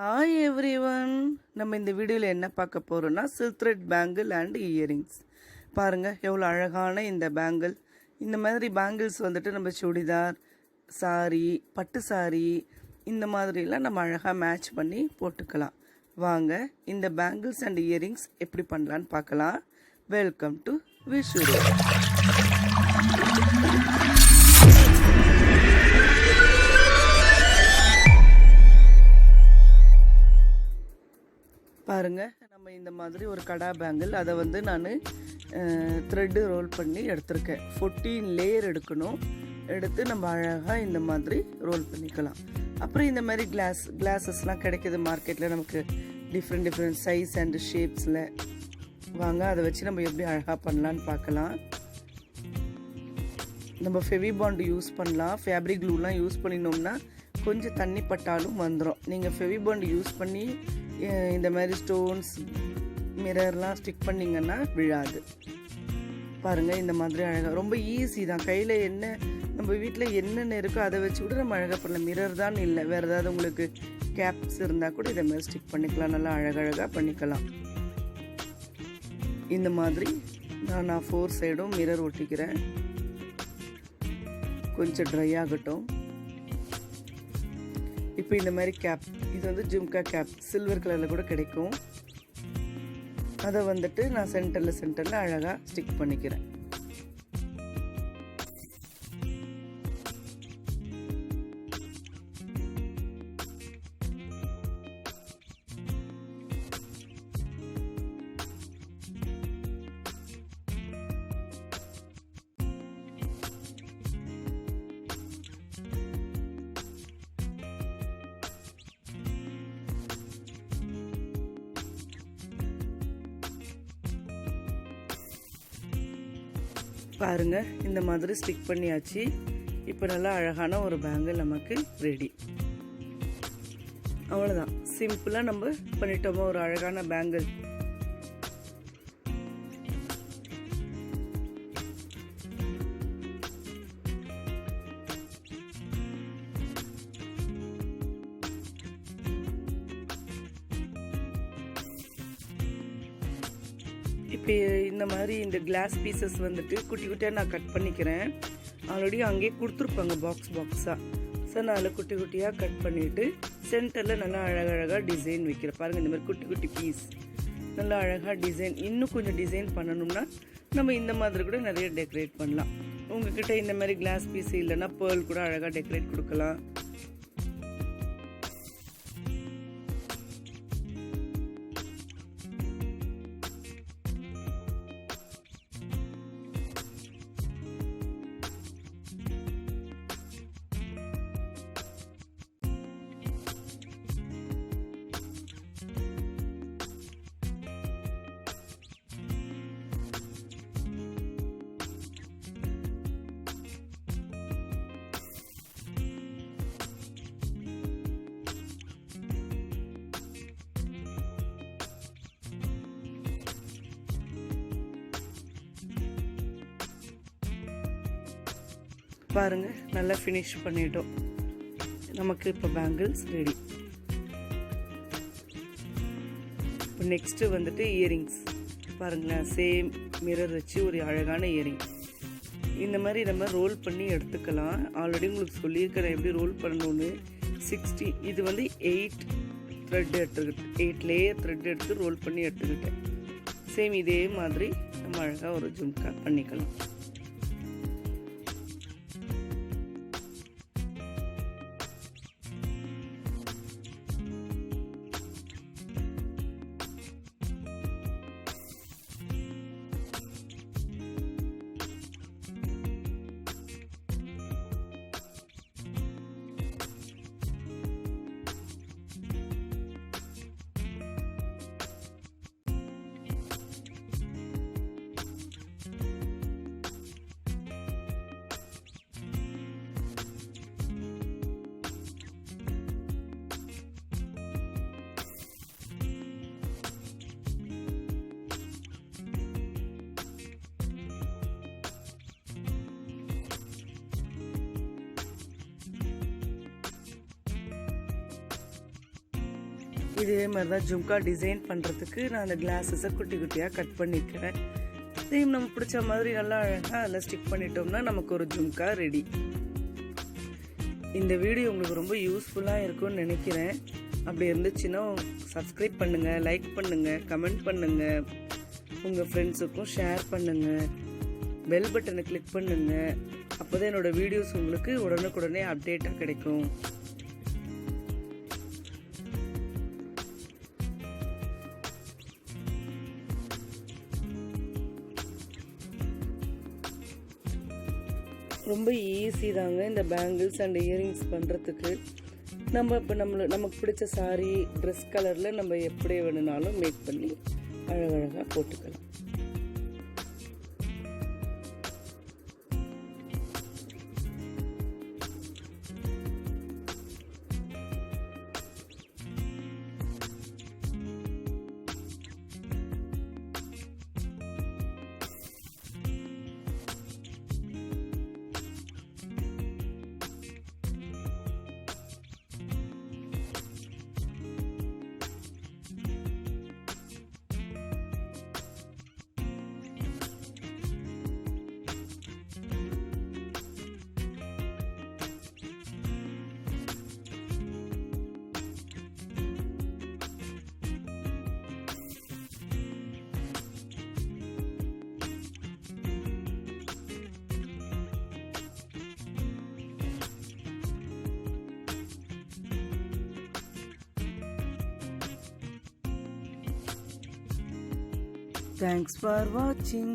Hi everyone, நம்ம இந்த வீடியோவில் என்ன பார்க்க போகிறோன்னா silk thread bangle and earrings. பாருங்கள் எவ்வளோ அழகான இந்த பேங்கிள். இந்த மாதிரி பேங்கிள்ஸ் வந்துட்டு நம்ம சுடிதார், சாரி, பட்டு சாரி இந்த மாதிரிலாம் நம்ம அழகாக மேட்ச் பண்ணி போட்டுக்கலாம். வாங்க இந்த பேங்கிள்ஸ் அண்ட் இயரிங்ஸ் எப்படி பண்ணலான்னு பார்க்கலாம். Welcome to visual. பாருங்கள், நம்ம இந்த மாதிரி ஒரு கடா பேங்கிள், அதை வந்து நான் த்ரெட்டு ரோல் பண்ணி எடுத்திருக்கேன். 14 லேயர் எடுக்கணும். எடுத்து நம்ம அழகாக இந்த மாதிரி ரோல் பண்ணிக்கலாம். அப்புறம் இந்த மாதிரி கிளாஸஸ்லாம் கிடைக்கிது மார்க்கெட்டில் நமக்கு, டிஃப்ரெண்ட் சைஸ் அண்ட் ஷேப்ஸில். வாங்க அதை வச்சு நம்ம எப்படி அழகாக பண்ணலான்னு பார்க்கலாம். நம்ம ஃபெவிபாண்ட் யூஸ் பண்ணலாம். ஃபேப்ரிக் க்ளூலாம் யூஸ் பண்ணினோம்னா கொஞ்சம் தண்ணி பட்டாலும் வந்துடும். நீங்கள் ஃபெவிபாண்ட் யூஸ் பண்ணி இந்த மாதிரி ஸ்டோன்ஸ், மிரர்லாம் ஸ்டிக் பண்ணிங்கன்னா விழாது. பாருங்கள் இந்த மாதிரி அழகாக, ரொம்ப ஈஸி தான். கையில் என்ன நம்ம வீட்டில் என்னென்ன இருக்கோ அதை வச்சு கூட நம்ம அழகாக பண்ணலாம். மிரர் தான் இல்லை, வேறு ஏதாவது உங்களுக்கு கேப்ஸ் இருந்தால் கூட இதை மாதிரி ஸ்டிக் பண்ணிக்கலாம். நல்லா அழகழகாக பண்ணிக்கலாம். இந்த மாதிரி நான் 4 சைடும் மிரர் ஒட்டிக்கிறேன். கொஞ்சம் ட்ரை ஆகட்டும். இப்போ இந்த மாதிரி கேப், இது வந்து ஜும்கா கேப், சில்வர் கலரில் கூட கிடைக்கும். அதை வந்துட்டு நான் சென்டரில் அழகாக ஸ்டிக் பண்ணிக்கிறேன். பாருங்க இந்த மாதிரி ஸ்டிக் பண்ணியாச்சு. இப்போ நல்லா அழகான ஒரு பேங்கிள் நமக்கு ரெடி. அவ்வளோதான், சிம்பிளாக நம்ம பண்ணிட்டோமா ஒரு அழகான பேங்கிள். இப்போ இந்த மாதிரி இந்த கிளாஸ் பீசஸ் வந்துட்டு குட்டி குட்டியாக நான் கட் பண்ணிக்கிறேன். ஆல்ரெடி அங்கேயே கொடுத்துருப்பாங்க பாக்ஸாக. ஸோ நான் அதில் குட்டி குட்டியாக கட் பண்ணிவிட்டு சென்டரில் நல்லா அழகழகாக டிசைன் வைக்கிறேன். பாருங்கள் இந்த மாதிரி குட்டி குட்டி பீஸ் நல்லா அழகாக டிசைன். இன்னும் கொஞ்சம் டிசைன் பண்ணணும்னா நம்ம இந்த மாதிரி கூட நிறைய டெக்கரேட் பண்ணலாம். உங்ககிட்ட இந்த மாதிரி கிளாஸ் பீஸ் இல்லைன்னா பேர்ல் கூட அழகாக டெக்கரேட் கொடுக்கலாம். பாருங்க நல்லா ஃபினிஷ் பண்ணிட்டோம். நமக்கு இப்போ பேங்கிள்ஸ் ரெடி. இப்போ நெக்ஸ்ட்டு வந்துட்டு இயரிங்ஸ். பாருங்களேன், சேம் மிரர் வச்சு ஒரு அழகான இயரிங். இந்த மாதிரி நம்ம ரோல் பண்ணி எடுத்துக்கலாம். ஆல்ரெடி உங்களுக்கு சொல்லியிருக்கிறேன் எப்படி ரோல் பண்ணணும்னு. 60 இது வந்து 8 த்ரெட் எடுத்துக்கிட்டு 8 லேயர் த்ரெட் எடுத்து ரோல் பண்ணி எடுத்துக்கிட்டேன். சேம் இதே மாதிரி நம்ம அழகாக ஒரு ஜும்கா பண்ணிக்கலாம். இதே மாதிரி தான் ஜும்கா டிசைன் பண்ணுறதுக்கு நான் அந்த கிளாஸஸை குட்டி குட்டியாக கட் பண்ணிக்கிறேன். இதையும் நம்ம பிடிச்ச மாதிரி நல்லா அழகாக அதில் ஸ்டிக் பண்ணிட்டோம்னா நமக்கு ஒரு ஜும்கா ரெடி. இந்த வீடியோ உங்களுக்கு ரொம்ப யூஸ்ஃபுல்லாக இருக்கும்னு நினைக்கிறேன். அப்படி இருந்துச்சுன்னா சப்ஸ்கிரைப் பண்ணுங்கள், லைக் பண்ணுங்கள், கமெண்ட் பண்ணுங்கள், உங்கள் ஃப்ரெண்ட்ஸுக்கும் ஷேர் பண்ணுங்கள், பெல் பட்டனை கிளிக் பண்ணுங்கள். அப்போ தான் என்னோடய வீடியோஸ் உங்களுக்கு உடனுக்குடனே அப்டேட்டாக கிடைக்கும். ரொம்ப ஈஸி தாங்க இந்த பேங்கிள்ஸ் அண்ட் இயரிங்ஸ் பண்ணுறதுக்கு. நம்ம இப்போ நமக்கு பிடிச்ச சாரீ ட்ரெஸ் கலரில் நம்ம எப்படி வேணுனாலும் மேக் பண்ணி அழகழகாக போட்டுக்கலாம். Thanks for watching.